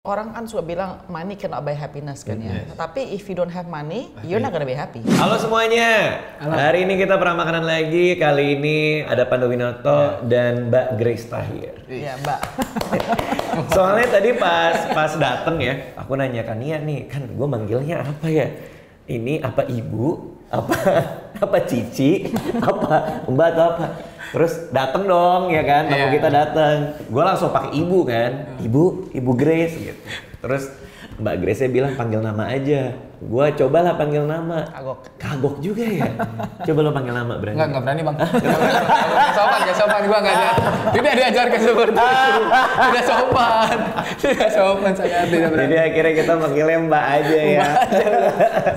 Orang kan suka bilang money cannot buy happiness kan ya. Tapi if you don't have money, you're not gonna be happy. Halo semuanya. Halo. Hari ini kita pernah makanan lagi. Kali ini ada Pandu Winoto dan Mbak Grace Tahir. Iya, Mbak. Soalnya tadi pas dateng ya, aku nanya kan Nia nih, kan gue manggilnya apa ya? Ini apa ibu? Apa cici? Apa mbak atau apa? Terus dateng dong ya kan, tamu kita dateng. Gue langsung pakai ibu kan, ibu Grace gitu. Terus Mbak Grace bilang panggil nama aja. Gue cobalah panggil nama. Kagok juga ya. Coba lo panggil nama berani. Enggak berani bang. Gak sopan gue nggak ada. Tidak diajarkan seperti itu. Tidak sopan saya tidak berani. Jadi akhirnya kita panggilnya Mbak aja ya.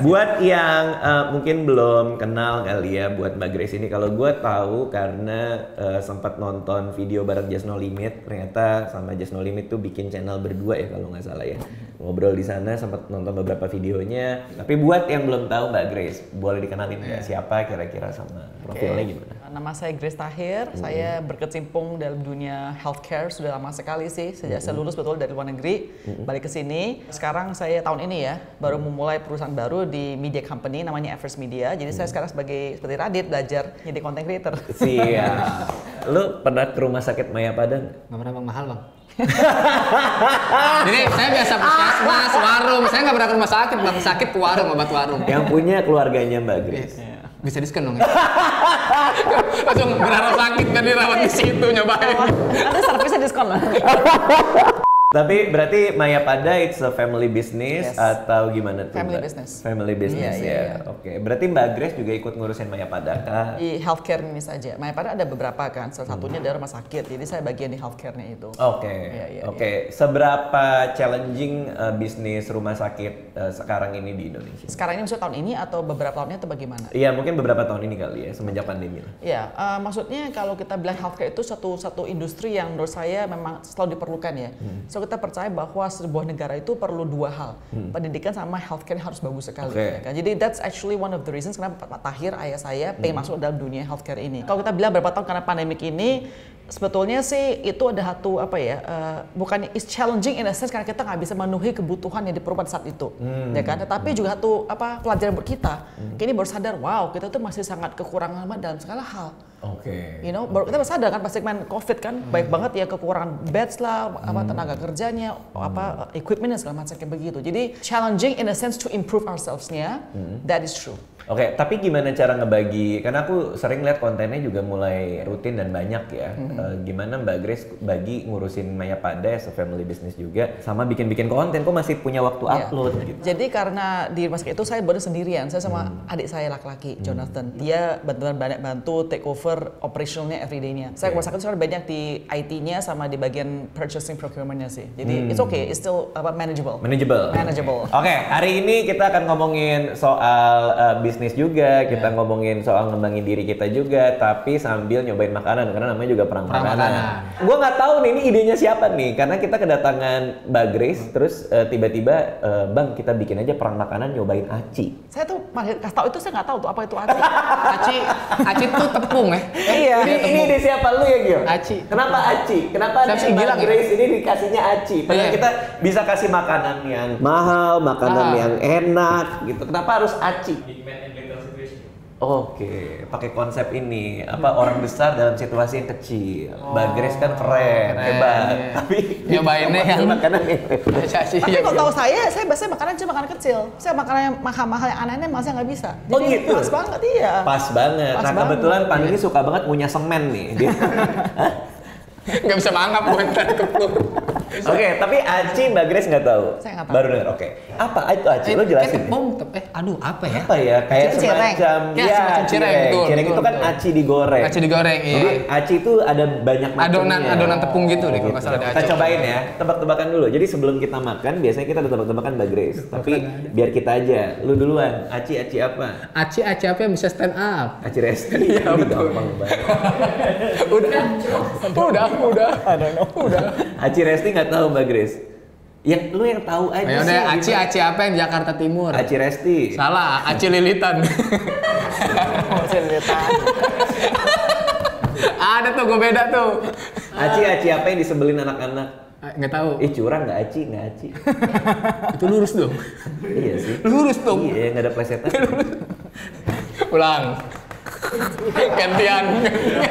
Buat yang mungkin belum kenal kali ya buat Mbak Grace ini, kalau gue tahu karena sempat nonton video bareng Just No Limit. Ternyata sama Just No Limit tuh bikin channel berdua ya kalau nggak salah ya. Ngobrol di sana, sempat nonton beberapa videonya. Tapi buat yang belum tahu Mbak Grace, boleh dikenalin nggak siapa kira-kira sama profilnya gimana? Nama saya Grace Tahir. Saya berkecimpung dalam dunia healthcare sudah lama sekali sih. Sejak saya lulus betul dari luar negeri, balik ke sini. Sekarang saya tahun ini ya baru memulai perusahaan baru di media company namanya Everest Media. Jadi saya sekarang seperti Radit belajar jadi content creator. Siap. Lu pernah ke rumah sakit Mayapada nggak? Nggak pernah bang, mahal bang. Jadi saya biasa puskesmas, warung. Saya nggak pernah ke rumah sakit, bang. Sakit ke warung, obat warung. Yang punya keluarganya Mbak Grace. Bisa diskon dong ya? Langsung berharap sakit kan dirawat di situ nyobain. Ada servisnya diskon lah. Tapi berarti Mayapada it's a family business atau gimana tuh? Family Mbak? business. Family business ya. Oke. Berarti Mbak Grace juga ikut ngurusin Mayapada kah? Di healthcare ini saja. Mayapada ada beberapa kan. Salah satunya dari rumah sakit. Jadi saya bagian di healthcare-nya itu. Oke. Oke. Seberapa challenging bisnis rumah sakit sekarang ini di Indonesia? Sekarang ini maksudnya tahun ini atau beberapa tahunnya atau bagaimana? Iya, mungkin beberapa tahun ini kali ya semenjak pandemi lah. Ya, maksudnya kalau kita bilang healthcare itu satu industri yang menurut saya memang selalu diperlukan ya. So kita percaya bahwa sebuah negara itu perlu dua hal, pendidikan sama healthcare harus bagus sekali. Ya kan? Jadi that's actually one of the reasons kenapa Pak Tahir ayah saya pengen masuk dalam dunia healthcare ini. Kalau kita bilang berapa tahun karena pandemik ini, sebetulnya sih itu ada satu apa ya, bukan it's challenging in a sense karena kita nggak bisa memenuhi kebutuhan yang diperlukan saat itu, ya kan? Tetapi juga satu apa pelajaran buat kita, kini baru sadar, wow kita tuh masih sangat kekurangan dalam segala hal. You know, baru kita sadar kan pas segmen COVID kan banyak banget ya kekurangan beds lah, apa tenaga kerjanya, apa equipment dan segala macam kayak begitu. Jadi challenging in a sense to improve ourselves-nya, that is true. Oke, tapi gimana cara ngebagi? Karena aku sering lihat kontennya juga mulai rutin dan banyak ya. Gimana Mbak Grace bagi ngurusin Mayapada as a family business juga, sama bikin-bikin konten, kok masih punya waktu upload gitu? Jadi karena di rumah sakit itu saya baru sendirian, saya sama adik saya laki-laki, Jonathan. Dia banyak bantu take over operationalnya everyday-nya. Saya rumah sakit sekarang banyak di IT-nya sama di bagian purchasing procurement-nya sih. Jadi it's okay, it's still manageable. Manageable. Oke, hari ini kita akan ngomongin soal bisnis juga, kita ngomongin soal ngembangin diri kita juga, tapi sambil nyobain makanan karena namanya juga perang makanan. Gue nggak tahu nih ini idenya siapa nih, karena kita kedatangan Mbak Grace, terus tiba-tiba Bang kita bikin aja perang makanan nyobain aci. Saya tuh kasih tahu itu saya nggak tahu tuh apa itu aci. Aci tuh tepung ya? Iya. Ini ide siapa lu ya Gio? Aci. Kenapa aci? Kenapa Mbak Grace ini dikasihnya aci? Padahal kita bisa kasih makanan yang mahal, makanan yang enak gitu. Kenapa harus aci? Oke, pakai konsep ini apa orang besar dalam situasi yang kecil. Mbak Grace kan keren, hebat. Tapi nyobainnya yang makanan Tapi kok tahu saya biasanya makanan cuma makanan kecil. Saya makanan yang mahal-mahal yang aneh-aneh malah saya nggak bisa. Jadi gitu? pas banget iya. Pas banget. Nah kebetulan Pan ini suka banget punya semen nih. nggak bisa mangap buat kepuk. Oke, tapi aci Mbak Grace nggak tahu. Saya nggak tahu. Baru dengar. Oke. Apa itu aci? Lo jelasin. Tepung, aduh apa ya? Apa ya? Kayak semacam semacam cireng. Cireng itu kan aci digoreng. Aci digoreng, iya. Jadi aci itu ada banyak macamnya. Adonan tepung gitu deh kalau nggak salah. Kita cobain ya. Tebak-tebakan dulu. Jadi sebelum kita makan, biasanya kita ada tebak-tebakan Mbak Grace. Tapi biar kita aja. Lu duluan. Aci apa? Aci apa yang bisa stand up? Aci resti. Iya betul. Gampang banget. Udah. Aci resti nggak tahu Mbak Grace. Yang lu yang tahu aja sih. Udah aci apa yang Jakarta Timur? Aci resti. Salah, aci lilitan. Aci lilitan. Ada tuh, gue beda tuh. Aci apa yang disebelin anak-anak? Nggak tahu. Curang nggak aci, nggak aci. Itu lurus dong. Iya sih. Lurus dong. Iya, nggak ada plesetan. Ulang. Gantian.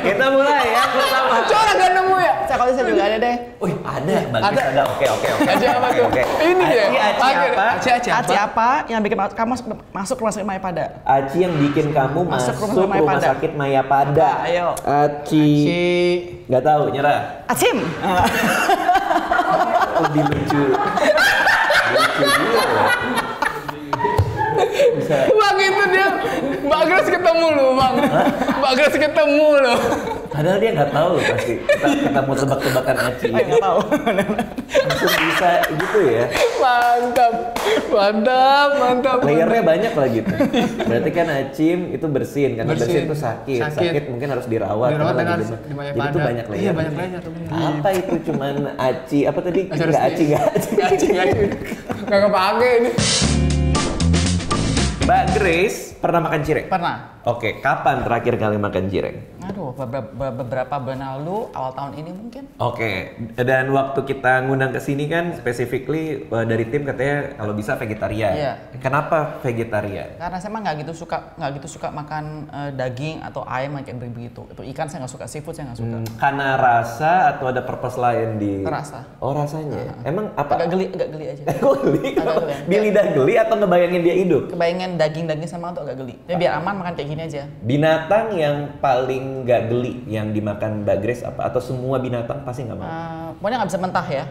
Kita mulai ya pertama. Coba nggak nemu ya? Kalau saya juga ada deh. Wih, ada. Oke. Aci apa tuh? Ini ya. Aci apa yang bikin kamu masuk rumah sakit Mayapada? Aci yang bikin kamu masuk rumah sakit Mayapada. Ayo. Aci. Nggak tahu, nyerah. Acim. Lebih lucu. Lucu juga ya. Bisa. Bang itu dia, Mbak Grace ketemu lu bang. Mbak Grace ketemu lu. Padahal dia nggak tahu loh pasti. Kita mau tebak-tebakan Aci. Nggak tahu. Langsung bisa gitu ya. Mantap. Layernya banyak lah gitu. Berarti kan Acim itu bersin, karena bersin itu sakit mungkin harus dirawat. Dan harus Jadi itu banyak layer. Iya banyak layer tuh. Apa itu cuman Aci? Apa tadi? Nggak Aci. Nggak kepake ini. Mbak Grace pernah makan cireng? Pernah. Oke, kapan terakhir kali makan cireng? Aduh, beberapa bulan lalu, awal tahun ini mungkin. Oke, dan waktu kita ngundang ke sini kan specifically dari tim katanya kalau bisa vegetarian. Iya. Kenapa vegetarian? Karena saya emang nggak gitu suka makan daging atau ayam kayak begitu. Itu ikan saya nggak suka, seafood saya nggak suka. Karena rasa atau ada purpose lain di Rasa. Oh, rasanya. Emang apa? Agak geli aja. Kok geli? Agak geli. Di lidah geli atau ngebayangin dia hidup? Kebayangin daging sama tuh agak geli. Ya biar aman makan kayak gini aja. Binatang yang paling nggak geli yang dimakan Mbak Grace apa? Atau semua binatang pasti nggak mau? Pokoknya nggak bisa mentah ya.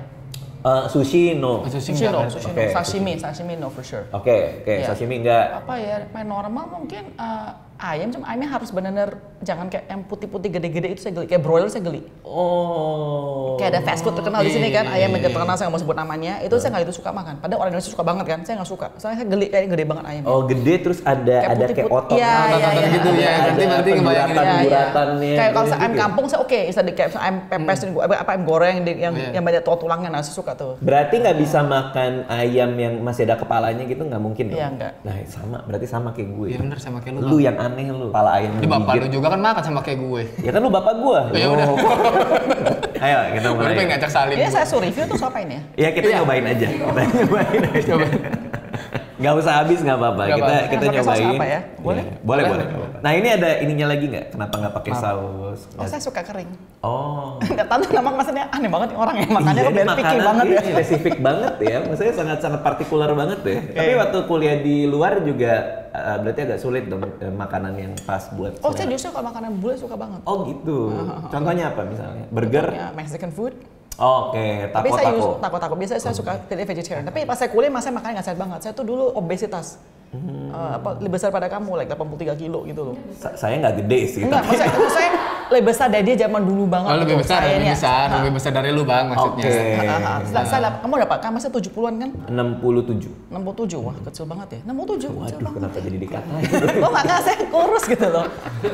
Sushi no. Sushi no. Okay. Sashimi no for sure. Oke, Iya. sashimi enggak. Apa ya, main normal mungkin ayam, cuma ayamnya harus benar-benar jangan kayak yang putih-putih gede-gede itu saya geli. Kayak broiler saya geli. Oh. Kayak ada fast food terkenal di sini kan, ayam yang terkenal saya nggak mau sebut namanya, itu saya nggak itu suka makan. Padahal orang Indonesia suka banget kan, saya nggak suka. Soalnya saya geli, kayak gede banget ayamnya. Oh, gede terus ada kayak otot. Iya, gitu ya. Nanti ngebayangin. Guratannya. Kayak kalau ayam kampung saya oke, bisa di kayak ayam pepes apa ayam goreng yang banyak tulangnya, nah saya suka tuh. Berarti nggak bisa makan ayam yang masih ada kepalanya gitu, nggak mungkin dong? Iya, nggak. Nah, berarti sama kayak gue. Iya bener sama kayak lu. Lu yang aneh lu, kepala ayam Ini bapak lu juga kan makan sama kayak gue. Ya kan lu bapak gua. Ya udah. Ayo kita Gue mulai. pengen ngajak saling. Ini saya suruh review tuh apain ya? Ya kita nyobain aja. Kita nyobain aja. Nggak usah habis nggak apa-apa. Nggak Kita apa-apa. kita Pakai saus nyobain. apa ya? Boleh? Ya, boleh. Nah ini ada ininya lagi nggak? Kenapa nggak pakai saus? Oh saya suka kering. Oh. Nggak tahu nama maksudnya aneh banget nih orang yang makannya kok Iya, biar picky makanan banget ini ya. spesifik banget ya. Maksudnya sangat partikular banget ya. Tapi waktu kuliah di luar juga berarti agak sulit dong makanan yang pas buat. Oh saya justru kalau makanan bule suka banget. Oh gitu. Contohnya apa misalnya? Burger? Ya, Mexican food. Oke, Tapi saya taco. taco. Biasanya saya suka pilih vegetarian. Tapi pas saya kuliah, saya makannya nggak sehat banget. Saya tuh dulu obesitas. Lebih besar pada kamu, like 83 kilo gitu loh. Saya nggak gede sih. Enggak, maksudnya lebih besar dari dia zaman dulu banget. Oh lebih tuh. besar, lebih besar dari lu bang maksudnya. Oke. Kamu dapat, kamu masih 70-an kan? 67. 67, wah kecil banget ya. 67, kecil Waduh, banget. kenapa jadi dikatain? Oh enggak, saya kurus gitu loh.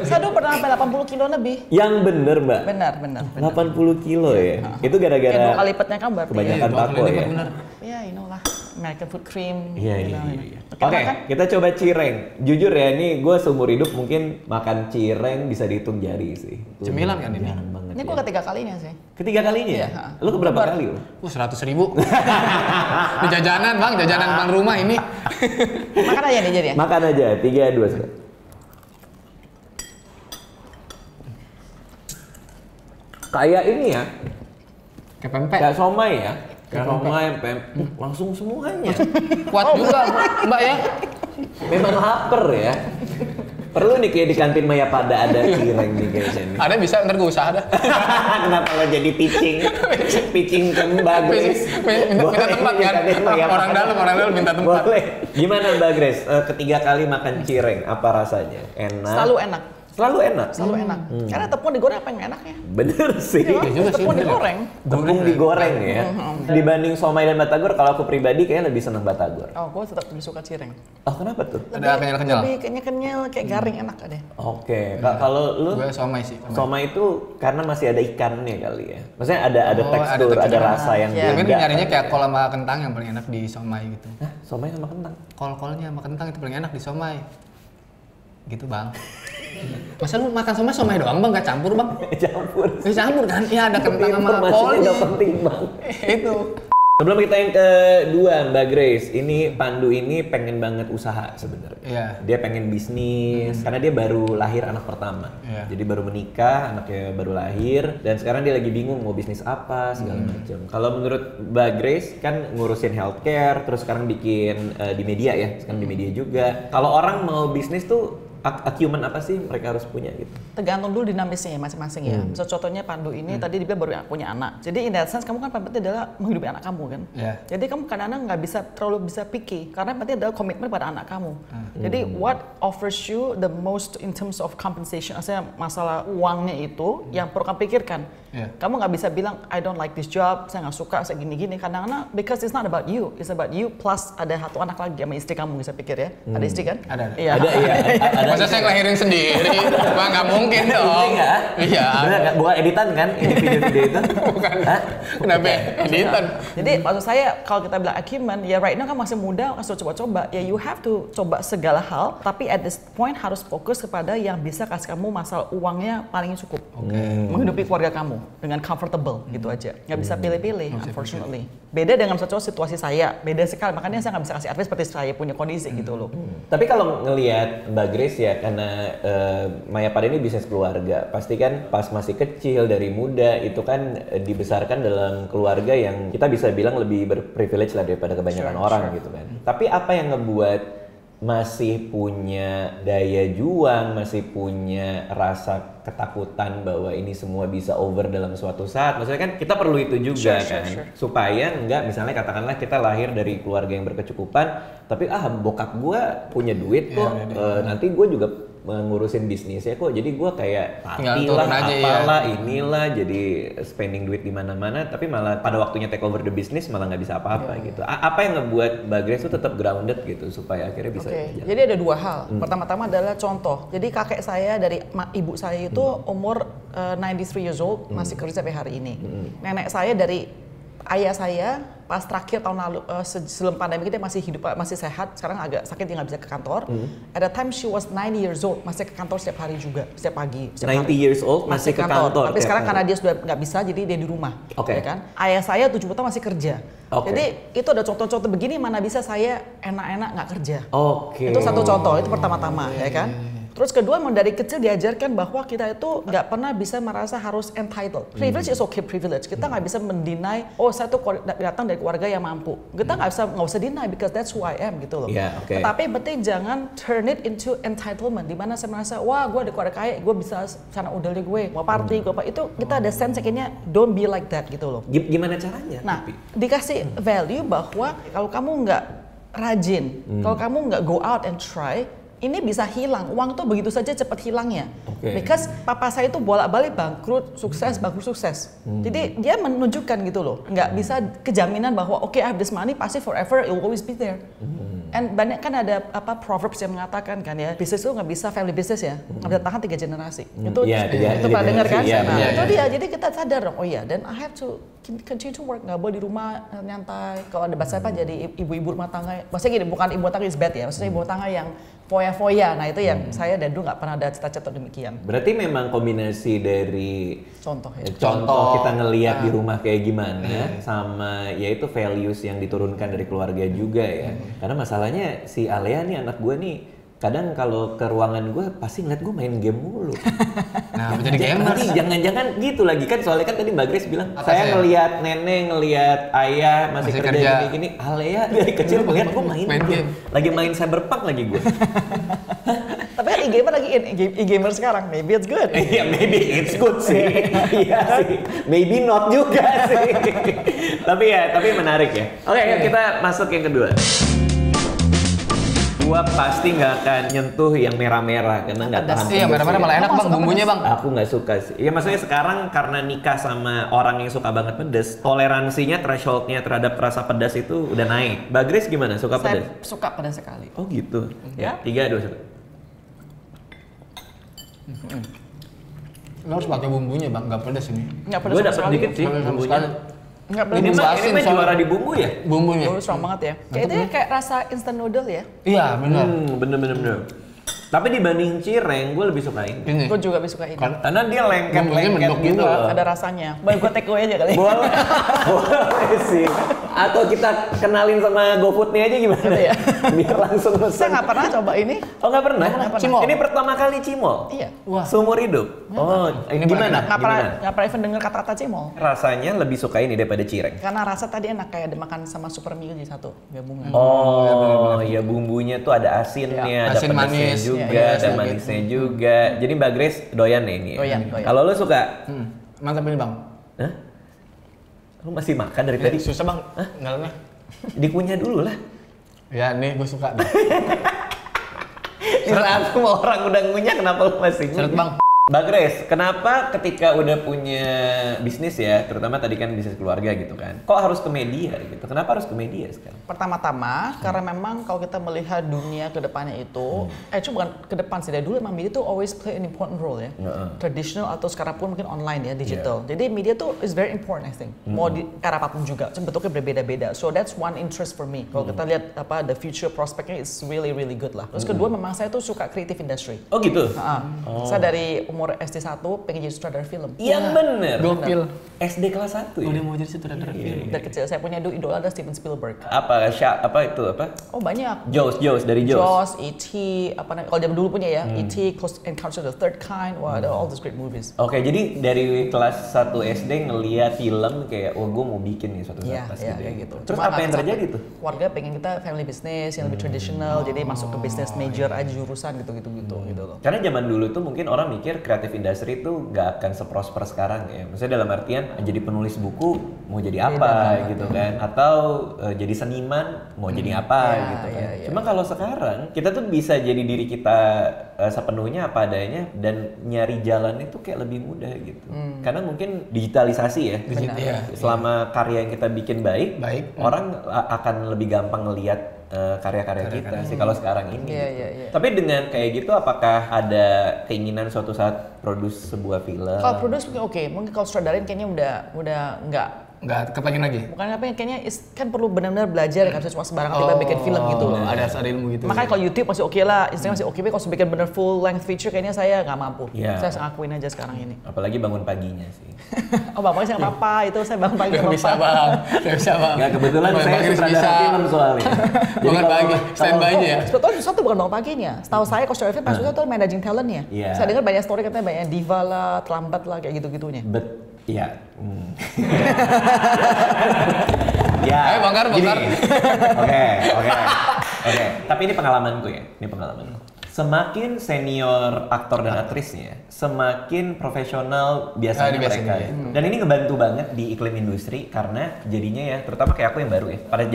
Saya dulu pernah sampai 80 kilo lebih. Yang bener mbak? Benar. 80 kilo ya? Itu Kayak 2 gara-gara kali lipatnya kamu berarti. kebanyakan taco ya? Ya, you know lah. American food cream. Iya. Oke, Oke, makan. kita coba cireng. Jujur ya, ini gue seumur hidup mungkin makan cireng bisa dihitung jari sih. Cemilan kan ini? Jarang banget Ini ya. gue ketiga kalinya sih. Ketiga kalinya ya? Iya. Lu keberapa kali lu? 100.000. Ini jajanan bang, jajanan depan rumah ini. Makan aja nih jadi ya. Makan aja, 3, 2, 1. Kayak ini ya, Kayak pempek. kayak somai ya. Kayak somai, langsung semuanya. Kuat juga mbak ya. Memang lapar ya. Perlu nih kayak di kantin Mayapada ada cireng nih kayaknya nih. Ada bisa, ntar gue usaha dah. Kenapa lo jadi pitching ke Mbak Grace? Minta tempat kan? Orang dalam minta tempat. Boleh. Gimana Mbak Grace? Ketiga kali makan cireng, apa rasanya? Enak? Selalu enak. Selalu enak? Selalu enak. Karena tepung digoreng apa yang enaknya? Bener sih. Iya, juga sih, tepung bener. digoreng. Tepung digoreng ya. Dibanding somai dan batagor, kalau aku pribadi kayaknya lebih seneng batagor. Oh, gue tetap lebih suka cireng. Oh kenapa tuh? Ada kenyal-kenyal. Lebih kenyal, kayak garing enak deh. Oke, kalau lu Gue somai sih. somai itu karena masih ada ikannya kali ya. Maksudnya ada Oh, tekstur, ada ada tekstur. rasa yang Iya. Mungkin beda. nyarinya kayak kol sama kentang yang paling enak di somai gitu. Hah, somai sama kentang. Kol-kolnya sama kentang itu paling enak di somai. Gitu bang. Masa lu makan somai doang bang, gak campur bang? Campur. Campur kan? Iya ada kentang sama Informasinya kol. udah penting bang. Itu. Sebelum kita yang kedua, Mbak Grace, ini Pandu ini pengen banget usaha sebenarnya. Iya. Dia pengen bisnis karena dia baru lahir anak pertama. Iya. Jadi baru menikah, anaknya baru lahir dan sekarang dia lagi bingung mau bisnis apa segala macam. Kalau menurut Mbak Grace kan ngurusin healthcare, terus sekarang bikin di media ya, sekarang di media juga. Kalau orang mau bisnis tuh acumen apa sih mereka harus punya gitu? Tergantung dulu dinamisnya ya masing-masing ya. Misal contohnya Pandu ini tadi dia baru punya anak. Jadi in that sense kamu kan paling penting adalah menghidupi anak kamu kan. Yeah. Jadi kamu kadang-kadang nggak bisa terlalu bisa picky karena yang penting adalah komitmen pada anak kamu. Jadi what offers you the most in terms of compensation, maksudnya masalah uangnya itu yang perlu kamu pikirkan. Yeah. Kamu nggak bisa bilang I don't like this job, saya nggak suka, saya gini-gini. Kadang-kadang because it's not about you, it's about you plus ada satu anak lagi sama istri kamu bisa pikir ya. Ada istri kan? Ada. Iya. Ada iya. Masa saya ngelahirin sendiri? Wah nggak mungkin dong. Enggak? Iya. Bener nggak? Bukan editan kan? Ini video-video itu? Bukan. Hah? Kenapa? Editan. Jadi maksud saya kalau kita bilang acumen, ya right now kan masih muda, masih coba-coba. Ya you have to coba segala hal, tapi at this point harus fokus kepada yang bisa kasih kamu masalah uangnya paling cukup. Menghidupi keluarga kamu dengan comfortable gitu aja. Nggak bisa pilih-pilih, unfortunately. Beda dengan situasi saya, beda sekali. Makanya saya nggak bisa kasih advice seperti saya punya kondisi gitu loh. Tapi kalau ngelihat Mbak Grace ya, karena Maya Pada ini bisnis keluarga, pasti kan pas masih kecil dari muda itu kan dibesarkan dalam keluarga yang kita bisa bilang lebih berprivilege lah daripada kebanyakan orang gitu kan. Tapi apa yang ngebuat masih punya daya juang, masih punya rasa ketakutan bahwa ini semua bisa over dalam suatu saat? Maksudnya kan kita perlu itu juga supaya enggak misalnya katakanlah kita lahir dari keluarga yang berkecukupan, tapi bokap gua punya duit kok, nanti gua juga ngurusin bisnisnya kok, jadi gue kayak tati lah, apalah, inilah, jadi spending duit di mana-mana, tapi malah pada waktunya take over the business malah nggak bisa apa-apa gitu. Apa yang ngebuat Mbak Grace tuh tetap grounded gitu supaya akhirnya bisa jalan? Jadi ada dua hal. Pertama-tama adalah contoh. Jadi kakek saya dari ibu saya itu umur 93 years old masih kerja sampai hari ini. Nenek saya dari ayah saya pas terakhir tahun lalu sebelum pandemi kita masih hidup, masih sehat, sekarang agak sakit dia nggak bisa ke kantor. At the time she was 90 years old, masih ke kantor setiap hari juga, setiap pagi. 90 years old masih ke kantor. Tapi sekarang karena dia sudah nggak bisa, jadi dia di rumah. Ya kan? Ayah saya 70 tahun masih kerja. Jadi itu ada contoh-contoh begini, mana bisa saya enak-enak nggak kerja. Itu satu contoh, itu pertama-tama, ya kan? Terus kedua, memang dari kecil diajarkan bahwa kita itu nggak pernah bisa merasa harus entitled. Privilege is okay, privilege. Kita nggak bisa mendinai, oh saya tuh datang dari keluarga yang mampu. Kita nggak usah deny because that's who I am gitu loh. Tapi penting jangan turn it into entitlement. Dimana saya merasa, wah gue ada keluarga kaya, gue bisa sana udahnya gue, mau party, gue apa. Itu kita ada sense kayaknya don't be like that gitu loh. Gimana caranya? Nah, dikasih value bahwa kalau kamu nggak rajin, kalau kamu nggak go out and try, ini bisa hilang. Uang tuh begitu saja cepat hilangnya. Because papa saya itu bolak-balik bangkrut, sukses, bangkrut, sukses. Jadi dia menunjukkan gitu loh. Nggak bisa kejaminan bahwa I have this money, pasti forever, it will always be there. And banyak kan ada proverbs yang mengatakan kan ya, bisnis itu nggak bisa family business ya, nggak bisa tahan 3 generasi. Itu pernah dengar kan? Itu dia. Jadi kita sadar dong, then I have to continue to work, nggak boleh di rumah nyantai. Kalau ada bahasa apa jadi ibu-ibu rumah tangga. Maksudnya gini, bukan ibu rumah tangga is bad ya, maksudnya ibu rumah tangga yang foya-foya. Nah itu yang saya dari dulu nggak pernah ada cita-cita demikian. Berarti memang kombinasi dari contoh kita ngelihat di rumah kayak gimana, sama yaitu values yang diturunkan dari keluarga juga ya. Karena masalahnya si Alea nih anak gue nih, kadang kalau ke ruangan gue pasti ngeliat gue main game mulu. Nah, jadi gamer. Jangan-jangan gitu lagi kan, soalnya kan tadi Mbak Grace bilang saya ngeliat nenek, ngeliat ayah masih kerja gini-gini. Alea dari kecil ngeliat gue main game. Lagi main Cyberpunk lagi gue. Tapi kan e-gamer lagi e-gamer sekarang, maybe it's good. Iya, maybe it's good sih. Iya sih. Maybe not juga sih. tapi menarik ya. Oke, kita masuk yang kedua. Gua pasti nggak akan nyentuh yang merah-merah karena nggak tahan. Iya, merah-merah malah enak bang, bumbunya bang. Aku nggak suka sih. Ya maksudnya sekarang karena nikah sama orang yang suka banget pedas, toleransinya, thresholdnya terhadap rasa pedas itu udah naik. Mbak Grace gimana? Suka pedas? Saya suka pedas sekali. Oh gitu. Ya. 3, 2, 1. Lo harus pakai bumbunya bang, nggak pedas ini. Nggak pedas. Gue dapet dikit sih bumbunya. Ini mah juara di bumbu ya? Bumbunya. Strong banget ya. Kayak itu kayak rasa instant noodle ya? Iya benar. Bener. Tapi dibanding cireng, gue lebih suka ini. Ini. Gue juga lebih suka ini. Karena dia lengket-lengket Bumbunya gitu juga. loh. Ada rasanya. Boleh gue take away aja kali. Boleh, boleh sih. Atau kita kenalin sama GoFood-nya aja gimana? Gitu ya. Biar langsung Saya pesan. nggak pernah coba ini. Oh nggak pernah? Nggak pernah. Cimol. Ini pertama kali cimol? Iya. Wah. Seumur hidup? Oh, Ini gimana? Nggak pernah even dengar kata-kata cimol. Rasanya lebih suka ini daripada cireng? Karena rasa tadi enak kayak dimakan sama super mie jadi satu gabungan. Oh, ya bumbunya tuh ada asinnya, ada Asin pedasnya manis. juga, Iya, ada manisnya juga. Jadi Mbak Grace doyan nih ini. Doyan. Kalau lu suka? Mantap ini bang. Hah? Lu masih makan dari tadi? Susah bang. Nggak lah. Dikunyah dulu lah. Ya nih gue suka. Kira semua orang udah ngunyah, kenapa lu masih Seret ngunyah? bang. Mbak Grace, kenapa ketika udah punya bisnis ya, terutama tadi kan bisnis keluarga gitu kan, kok harus ke media gitu? Kenapa harus ke media sekarang? Pertama-tama karena memang kalau kita melihat dunia ke depannya itu, bukan ke depan sih, dari dulu memang media itu always play an important role ya. Traditional atau sekarang pun mungkin online ya, digital. Jadi media tuh is very important I think. Mau di era apapun juga, bentuknya berbeda-beda. So that's one interest for me. Kalau kita lihat apa the future prospectnya is really really good lah. Terus kedua memang saya tuh suka creative industry. Oh gitu? Saya dari umur SD1 pengen jadi sutradara film. Yang bener. Gokil. SD kelas 1 ya? Udah mau jadi sutradara film. Dari kecil saya punya idola ada Steven Spielberg. Apa itu apa? Oh banyak. Jaws dari Jaws. Jaws, E.T., kalau zaman dulu punya ya, E.T., Close Encounters of the Third Kind, wah ada all these great movies. Oke, jadi dari kelas 1 SD ngeliat film kayak, oh gue mau bikin nih suatu saat Iya, pas iya gede. kayak gitu. Terus Cuma apa yang sampai terjadi tuh? Keluarga pengen kita family business yang lebih traditional, jadi masuk ke business major aja jurusan gitu loh. Karena zaman dulu tuh mungkin orang mikir kreatif industri tuh gak akan seprosper sekarang ya. Maksudnya dalam artian jadi penulis buku mau jadi apa gitu kan, atau jadi seniman mau jadi apa gitu kan. Cuma kalau sekarang kita tuh bisa jadi diri kita sepenuhnya apa adanya dan nyari jalan itu kayak lebih mudah gitu. Karena mungkin digitalisasi ya. Selama karya yang kita bikin baik. Orang akan lebih gampang ngelihat karya-karya kita sih kalau sekarang ini. Gitu. Tapi dengan kayak gitu apakah ada keinginan suatu saat produce sebuah film? Kalau produce mungkin oke, mungkin kalau sutradarain kayaknya udah Nggak kepengen lagi? Bukan apa kayaknya kan perlu benar-benar belajar kan, cuma sembarangan tiba bikin film gitu loh. Ada ilmu gitu. Makanya kalau YouTube masih oke lah, Instagram masih oke, tapi kalau bikin bener full length feature kayaknya saya nggak mampu. Saya ngakuin aja sekarang ini. Apalagi bangun paginya sih. Oh bang, saya nggak apa-apa, itu saya bangun pagi Nggak bisa bang. Nggak, kebetulan saya sutradara film soalnya. Bangun pagi, standby aja ya. Sebetulnya susah tuh bukan bangun paginya. Setahu saya kalau sutradara film paling susah tuh managing talentnya. Saya dengar banyak story katanya banyak diva lah, terlambat lah kayak gitu-gitunya. Iya. Ya. Ayo bongkar. Oke. Tapi ini pengalamanku ya. Semakin senior aktor dan aktrisnya, semakin profesional biasanya mereka. Dan ini ngebantu banget di iklim industri karena jadinya ya, terutama kayak aku yang baru ya. Pada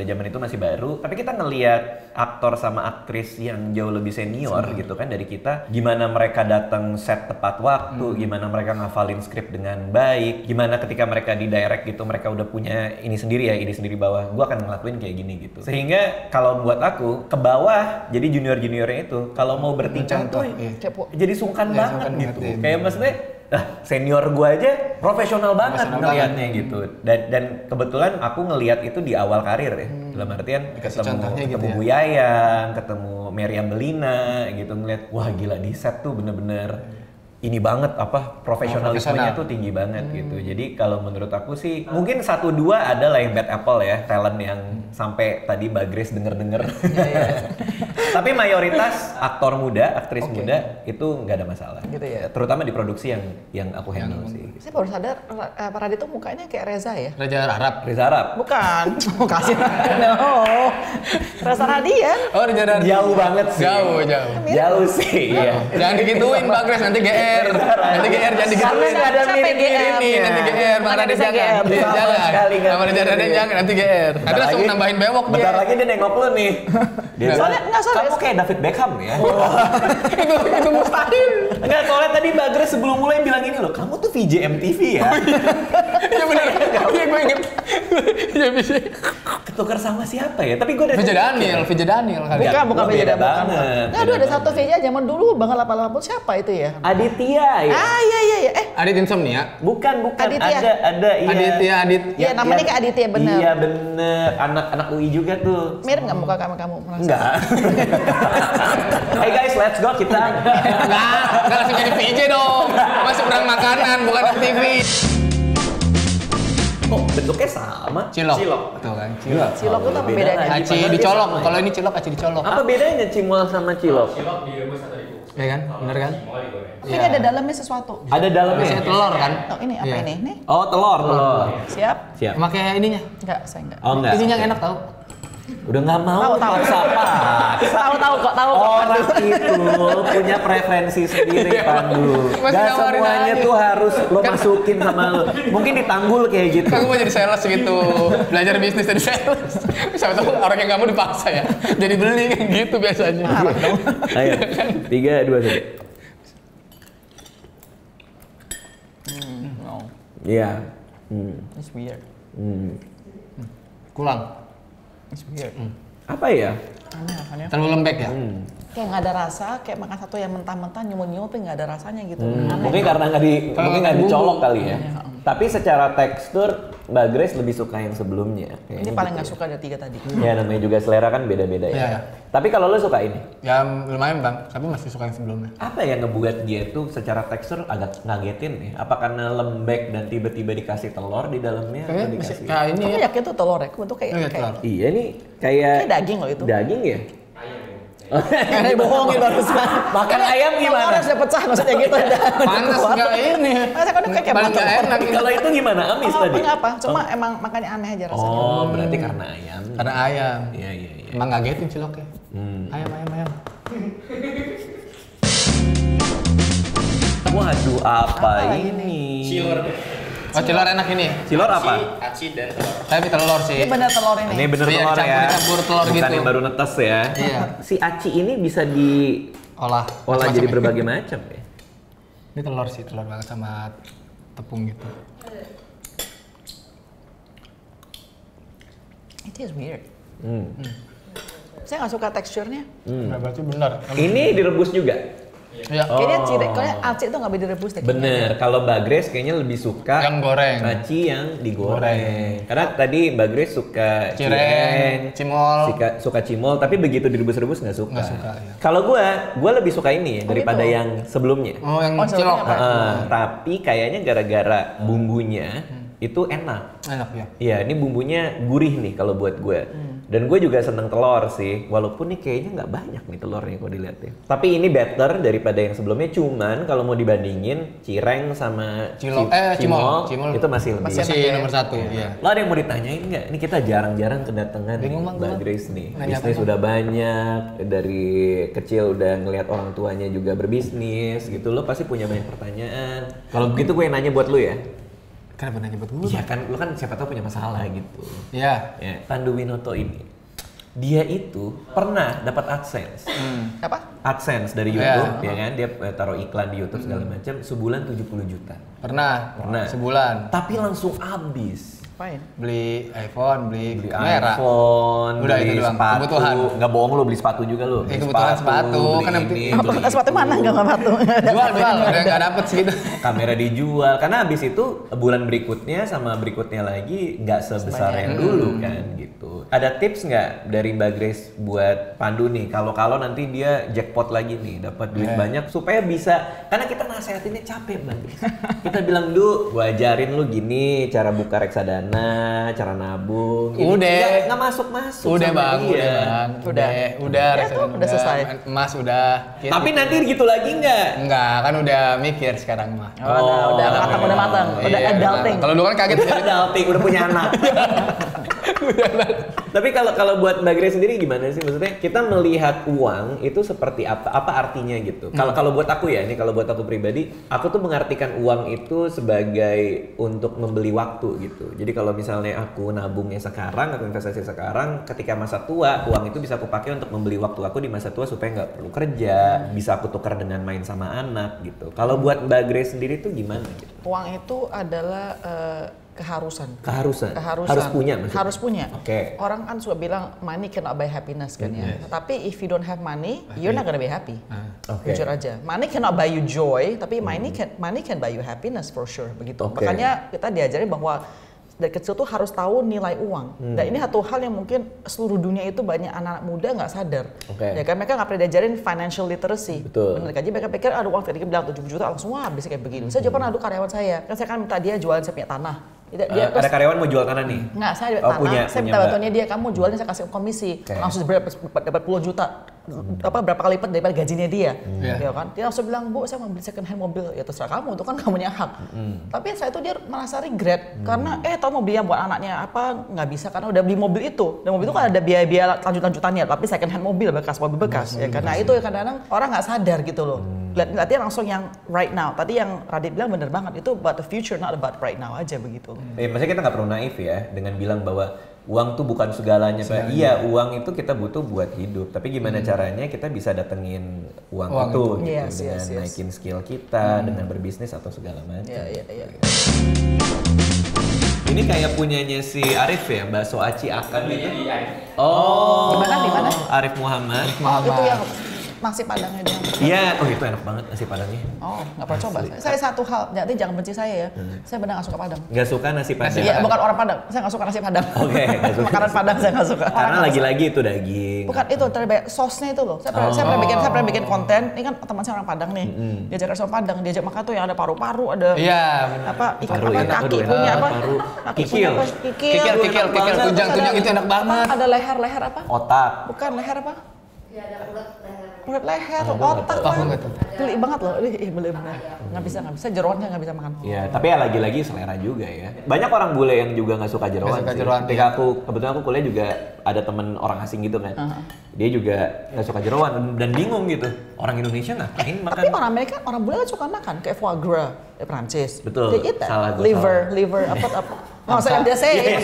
zaman itu masih baru. Tapi kita ngelihat aktor sama aktris yang jauh lebih senior gitu kan dari kita, gimana mereka datang set tepat waktu, gimana mereka ngafalin skrip dengan baik, gimana ketika mereka di direct gitu mereka udah punya ini sendiri bawah. Gua akan ngelakuin kayak gini gitu. Sehingga kalau buat aku ke bawah, jadi junior-juniornya itu kalau mau bertingkah tuh jadi sungkan banget gitu. Kayak maksudnya senior gua aja profesional banget ngeliatnya gitu. Dan kebetulan aku ngelihat itu di awal karir ya. Dalam artian ketemu Bu Yayang, ketemu Meriam Belina gitu, ngeliat wah gila di set tuh bener-bener ini banget profesionalismenya tuh tinggi banget gitu. Jadi kalau menurut aku sih mungkin 1-2 ada lah yang bad apple ya, talent yang sampai tadi Mbak Grace denger. Tapi mayoritas aktor muda, aktris muda itu nggak ada masalah. Gitu ya. Terutama di produksi yang aku handle sih. Saya baru sadar Pak Radit tuh mukanya kayak Reza ya. Reza Arab. Bukan. Kasih. No. Reza Radian. Oh, Reza Radian. Jauh banget sih. Jauh sih. Iya. Jangan digituin Mbak Grace, nanti GR. Nanti GR jadi gitu. Nggak ada mirip-mirip ini, nanti GR. Bang Radit jangan. Sama Reza Radian jangan, nanti GR. Nanti langsung nambahin bewok dia. Bentar lagi dia nengok lu nih. Kamu kayak David Beckham ya. Itu mustahil. Enggak, soalnya tadi Mbak Grace sebelum mulai bilang ini loh, kamu tuh VJ MTV ya. Iya benar. Iya gue inget. Iya bisa. Ketukar sama siapa ya? Tapi gue udah VJ Daniel kali. Bukan VJ banget. Nggak, ada satu VJ zaman dulu banget 88 siapa itu ya? Aditya Aditya ya? Iya. Adit Insomnia. Bukan. Aditya. Ada iya. Adit. Iya, namanya kayak Aditya, bener. Iya bener, anak UI juga tuh. Mirip nggak muka kamu merasa? Enggak. Hey guys, let's go kita. Enggak langsung jadi VJ dong. Masuk orang makanan, bukan TV. Oh, bentuknya sama. Cilok. Betul kan? Cilok itu apa bedanya? Aci dicolok. Kalau ini cilok, aci dicolok. Apa bedanya cimol sama cilok? Ya kan? Bener kan? Kayaknya ada dalamnya sesuatu. Ada dalamnya. Biasanya telur kan? Oh, ini apa ini? Nih. Oh, telur. Siap? Siap. Pakai ininya. Enggak, saya enggak. Oh, enggak. Ininya yang enak tau. Udah nggak mau Tahu. Tahu kok. Orang itu punya preferensi sendiri, Pandu. Masih Gak nawarin semuanya aja. tuh harus lo masukin sama lo. Mungkin ditanggul kayak gitu. Kan gue mau jadi sales gitu, belajar bisnis jadi sales. Siapa tahu orang yang nggak mau dipaksa ya, jadi beli kayak gitu biasanya. Ayo, 3, 2, 1. No. Iya. It's weird. Kurang. It's weird. Apa ya? Aneh rasanya. Terlalu lembek ya. Kayak nggak ada rasa, kayak makan satu yang mentah-mentah nyumuk-nyumuk tapi nggak ada rasanya gitu. Aneh. Mungkin karena nggak dicolok kali ya. Tapi secara tekstur, Mbak Grace lebih suka yang sebelumnya. Ini paling nggak suka dari 3 tadi. Ya namanya juga selera kan beda-beda ya. Iya. Tapi kalau lo suka ini, Ya lumayan bang, tapi masih suka yang sebelumnya. apa yang ngebuat dia tuh secara tekstur agak ngagetin nih? Apa karena lembek dan tiba-tiba dikasih telur di dalamnya? Atau Kayaknya dikasih? kayak ini Aku ya. yakin tuh telur ya, bentuk Iya, kayak telur. Iya nih kayak kayak daging loh itu. daging ya? Karena dibohongin barusan. Makan ayam gimana? Telur harus pecah maksudnya gitu. Panas nggak ini. Masa kan kayak Paling nggak telur. enak. Kalau itu gimana? Amis tadi? Enggak apa, cuma emang makannya aneh aja rasanya. Oh, berarti karena ayam. Karena ayam. Iya. Emang ngagetin ciloknya. Ayam. Waduh, apa ini? Oh cilor enak ini. Cilor apa? Tapi telur sih. Ini bener telur ini. Ini bener Iya, telur ya. dicampur telur Bukan gitu. yang baru netes ya. Iya. Si aci ini bisa diolah Olah. jadi Macam-macam. berbagai macam ya. Ini telur sih, telur banget sama tepung gitu. It is weird. Saya nggak suka teksturnya. Berarti benar. Ini direbus juga. Iya. Kayaknya kayaknya aci itu nggak bisa direbus deh. Bener. Kalau Mbak Grace kayaknya lebih suka Yang goreng. aci yang digoreng. Karena tadi Mbak Grace suka Cireng, cimol. suka cimol, tapi begitu direbus-rebus nggak suka. Nggak suka, ya. Kalau gue lebih suka ini daripada gitu. yang sebelumnya. Oh yang Oh, cilok. sebelumnya apa? Tapi kayaknya gara-gara bumbunya itu enak. Enak ya. Iya, ini bumbunya gurih nih kalau buat gue. Dan gue juga seneng telur sih, walaupun nih kayaknya nggak banyak nih telurnya kalau dilihat ya. Tapi ini better daripada yang sebelumnya. Cuman kalau mau dibandingin cireng sama Cimol itu masih lebih. Masih nomor 1. Iya. Lo ada yang mau ditanyain nggak? Ini kita jarang-jarang kedatangan Bingung, Bang, Mbak gua. Grace nih. Nanya Bisnis apa, udah banyak, dari kecil udah ngelihat orang tuanya juga berbisnis gitu. Lo pasti punya banyak pertanyaan. Kalau begitu gue nanya buat lo ya. Kenapa nanya buat gue? Iya kan, lo kan siapa tahu punya masalah gitu. Iya. Ya, Pandu Winoto ini, dia itu pernah dapat AdSense. Apa? AdSense dari Iya. YouTube, ya kan? Dia taruh iklan di YouTube segala macam, sebulan 70 juta. Pernah. Pernah. Sebulan. Tapi langsung habis. Apain? Beli iPhone, beli Beli kamera. iPhone, Udah, beli itu doang. sepatu. Kebutuhan. Nggak bohong lo beli sepatu juga lo. Beli Kebutuhan sepatu. beli Kan yang ini, Apa beli sepatu itu. mana nggak sepatu? Jual, udah nggak dapet segitu. Kamera dijual karena habis itu bulan berikutnya sama berikutnya lagi nggak sebesar yang dulu kan gitu. Ada tips nggak dari Mbak Grace buat Pandu nih kalau nanti dia jackpot lagi nih dapat duit banyak supaya bisa, karena kita nasehatinnya capek Mbak Grace. Kita bilang gua ajarin lu gini cara buka reksadana, cara nabung. Ini Udah. nggak masuk Udah sama bang, dia. udah Ya, reksadana tuh, udah selesai. Emas udah. Tapi nanti gitu lagi nggak? Enggak, kan udah mikir sekarang mah. Udah matang, udah Iya, adulting. Kalau dulu kan kaget. Udah adulting, udah punya anak. Tapi kalau buat Mbak Grace sendiri gimana sih? Maksudnya kita melihat uang itu seperti apa? Apa artinya gitu? Kalau buat aku ya, ini kalau buat aku pribadi, aku tuh mengartikan uang itu sebagai untuk membeli waktu gitu. Jadi kalau misalnya aku nabungnya sekarang, aku investasi sekarang, ketika masa tua, uang itu bisa aku pakai untuk membeli waktu aku di masa tua supaya nggak perlu kerja, bisa aku tukar dengan main sama anak gitu. Kalau buat Mbak Grace sendiri tuh gimana gitu? Uang itu adalah Keharusan. Harus punya maksudnya? Harus punya. Oke. Orang kan suka bilang money cannot buy happiness kan ya. Tapi if you don't have money, you're not gonna be happy. Jujur aja. Money cannot buy you joy, tapi money can buy you happiness for sure begitu. Makanya kita diajarin bahwa dari kecil tuh harus tahu nilai uang. Dan ini satu hal yang mungkin seluruh dunia itu banyak anak muda nggak sadar. Ya kan mereka nggak pernah diajarin financial literacy. Bener kan? Jadi mereka pikir ada uang tadi bilang 7 juta langsung wah bisa kayak begini. Saya juga pernah karyawan saya. Kan saya kan minta dia jualan saya punya tanah. Ada karyawan mau jual tanah nih? Nggak, saya tanah. Saya minta bantuannya dia, kamu jualnya saya kasih komisi. Langsung dapat puluh juta. Berapa kali lipat daripada gajinya dia. Ya kan? Dia langsung bilang, "Bu, saya mau beli second hand mobil." Ya terserah kamu, itu kan kamu punya hak. Tapi saya itu dia merasa regret karena tahu mau beli yang buat anaknya apa nggak bisa karena udah beli mobil itu. Dan mobil itu kan ada biaya-biaya lanjutannya, tapi second hand mobil bekas. Ya karena itu kadang-kadang orang nggak sadar gitu loh. Lihatnya langsung yang right now. Tadi yang Radit bilang bener banget, itu about the future, not about right now aja begitu. Maksudnya kita nggak perlu naif ya dengan bilang bahwa uang tuh bukan segalanya, Pak. Iya, uang itu kita butuh buat hidup. Tapi gimana caranya kita bisa datengin uang itu gitu, dengan naikin skill kita, dengan berbisnis atau segala macam. Iya. Ini kayak punyanya si Arif ya, bakso aci akan gitu. Di mana? Arif Muhammad. Itu yang nasi padangnya dia. Iya, itu enak banget nasi padangnya. Nggak pernah coba. Saya satu hal, nanti jangan benci saya ya. Saya benar nggak suka Padang. Nggak suka nasi Padang? Iya, bukan orang Padang. Saya nggak suka nasi Padang. Oke, nggak suka. Makanan Padang saya nggak suka. Karena lagi-lagi itu daging. Bukan itu, terbaik sosnya itu loh. Saya pernah bikin konten. Ini kan teman saya orang Padang nih. Diajak restoran Padang, diajak makan tuh yang ada paru-paru, ada ikan kaki punya apa? Kikil, tunjang itu enak banget. Ada leher apa? Otak. Bukan leher apa? Ya ada urat leher, otak kan. Geli banget loh. Bener-bener. Nggak bisa, jeroannya nggak bisa makan. Iya, tapi ya lagi-lagi selera juga ya. Banyak orang bule yang juga nggak suka jeroan. Ketika kebetulan aku kuliah juga ada temen orang asing gitu kan. Dia juga nggak suka jeroan dan bingung gitu. Orang Indonesia ngapain makan? Tapi orang Amerika, orang bule kan suka makan kayak foie gras, Prancis. Betul. Salah liver apa. Nggak usah yang biasa ya.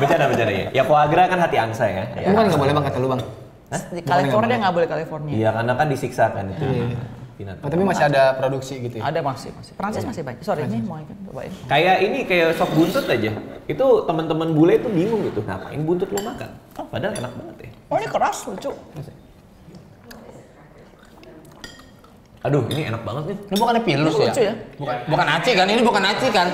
Bercanda ya. Ya foie gras kan hati angsa ya. Bukan nggak boleh bang kata lu bang. Di California nggak boleh California. Iya karena kan disiksa kan itu. Tapi masih ada produksi gitu ya? Ada masih. Prancis masih banyak. Sorry ini mau cobain. Kayak sop buntut aja. Itu teman-teman bule itu bingung gitu. Ngapain buntut lo makan? Padahal enak banget ya. Ini keras lucu. Aduh ini enak banget nih. Ini bukannya pilus ya? Lucu ya? Bukan aci kan? Ini bukan aci kan?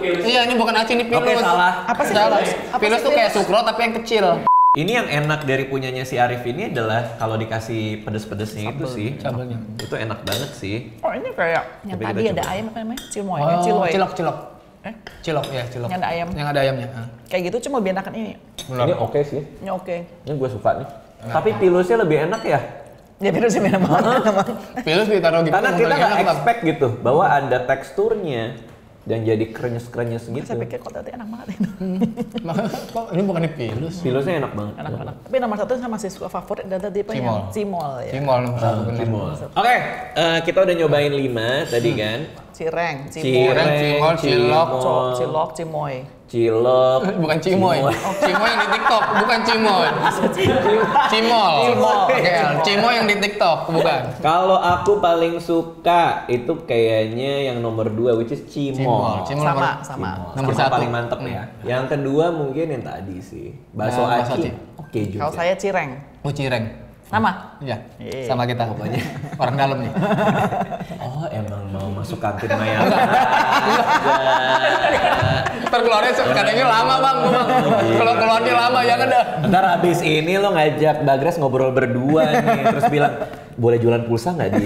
Iya ini bukan aci, ini pilus. Oke salah. Apa sih salah? pilus? Pilus tuh kayak sukro tapi yang kecil. Ini yang enak dari punyanya si Arif ini adalah kalau dikasih pedes-pedesnya itu sih. Sambelnya. Itu enak banget sih. Ini kayak yang Coba tadi kita ada coba. ayam apa namanya? Cilok. Cilok. Yang ada ayam. Yang ada ayamnya. Kayak gitu cuma lebih enakan ini. Ini oke sih. Ini oke. Ini gue suka nih. Tapi pilusnya lebih enak ya. Ya pilus sih beda banget. Pilus ditaruh gitu. Karena kita nggak expect gitu bahwa ada teksturnya dan jadi krenyes-krenyes gitu. Saya pikir kok tadi enak banget itu. Ini bukan pilus. Pilusnya enak banget. Enak. Tapi nomor satu saya masih suka favorit dan tadi apa yang cimol ya. Cimol nomor satu benar. Oke, kita udah nyobain 5 tadi kan. Cireng, Cimol, cilok, cimoy. Cilok. Bukan cimoy. Cimoy yang di TikTok, bukan cimoy. Cimol. Cimoy yang di TikTok, bukan. Kalau aku paling suka itu kayaknya yang nomor 2 which is cimol. Sama. Nomor Cimol 1 paling mantep ya. Yang kedua mungkin yang tadi sih. Bakso aci. Oke juga. Kalau saya cireng. Oh cireng. Sama? Iya, sama kita pokoknya. Orang dalam nih. Oh emang mau masuk kantin Maya. Ntar keluarnya katanya lama bang. Kalau keluarnya lama jangan dah. Ntar habis ini lo ngajak Bagres ngobrol berdua nih. Terus bilang, boleh jualan pulsa nggak di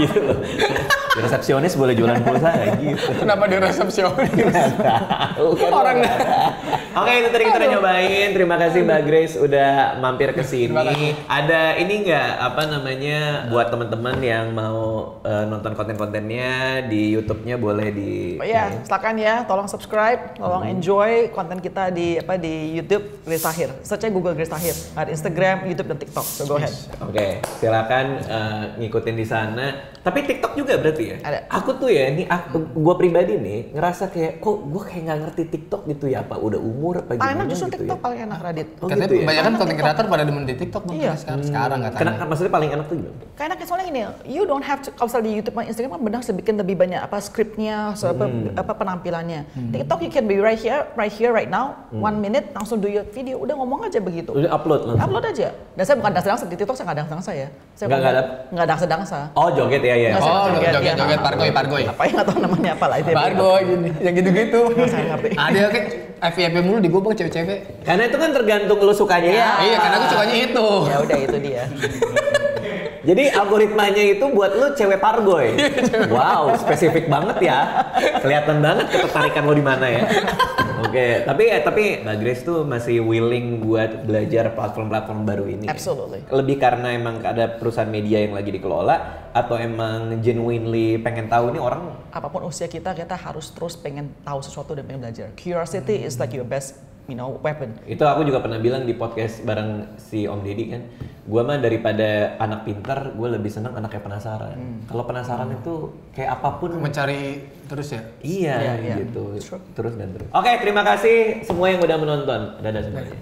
gitu loh. Di resepsionis boleh jualan pulsa nggak gitu. Kenapa di resepsionis? Orang Oke itu tadi kita udah nyobain. Terima kasih Mbak Grace udah mampir ke sini. Ada ini nggak apa namanya buat teman-teman yang mau nonton konten-kontennya di YouTube-nya boleh di. Oh iya, silakan ya, tolong subscribe, tolong enjoy konten kita di YouTube Grace Tahir. Search aja Google Grace Tahir. Ada Instagram, YouTube dan TikTok. So go ahead. Oke, silakan ngikutin di sana. Tapi TikTok juga berarti berarti ya? Ada. Aku tuh ya, gue pribadi nih ngerasa kayak kok gue kayak nggak ngerti TikTok gitu ya, apa udah umur apa Paling gimana enak justru gitu TikTok ya? paling enak, Radit. Katanya gitu ya? kebanyakan content creator pada demen di TikTok bang Iya. sekarang katanya. Karena maksudnya paling enak tuh gimana? Karena soalnya gini, you don't have to, kalau misalnya di YouTube dan Instagram kan benar bikin lebih banyak apa skripnya, apa penampilannya. TikTok you can be right here, right now, 1 minute langsung do your video, udah ngomong aja begitu. Udah upload langsung? Upload aja. Dan saya bukan dangsa-dangsa, di TikTok saya nggak dangsa-dangsa ya. Saya Nggak dangsa-dangsa. Oh joget ya ya. Nggak, saya Oh, joget, joget, ya. pargoy. Apa yang nggak tahu namanya apa lah itu. Pargoy gini, yang gitu-gitu. Saya ngerti. Ada kayak FYP mulu di gue bang cewek-cewek. Karena itu kan tergantung lo sukanya. Iya, karena aku sukanya itu. Ya udah itu dia. Jadi algoritmanya itu buat lu cewek pargoy. Wow, spesifik banget ya. Kelihatan banget ketertarikan lo di mana ya. Oke, tapi Mbak Grace tuh masih willing buat belajar platform-platform baru ini. Absolutely. Lebih karena emang ada perusahaan media yang lagi dikelola atau emang genuinely pengen tahu nih orang. Apapun usia kita harus terus pengen tahu sesuatu dan pengen belajar. Curiosity is like your best, weapon. Itu aku juga pernah bilang di podcast bareng si Om Deddy kan. Gua mah daripada anak pintar, gue lebih senang anaknya penasaran. Kalau penasaran itu kayak apapun Mencari terus ya. iya Iya. gitu. Sure. Terus dan terus. Oke, terima kasih semua yang udah menonton. Dadah semuanya.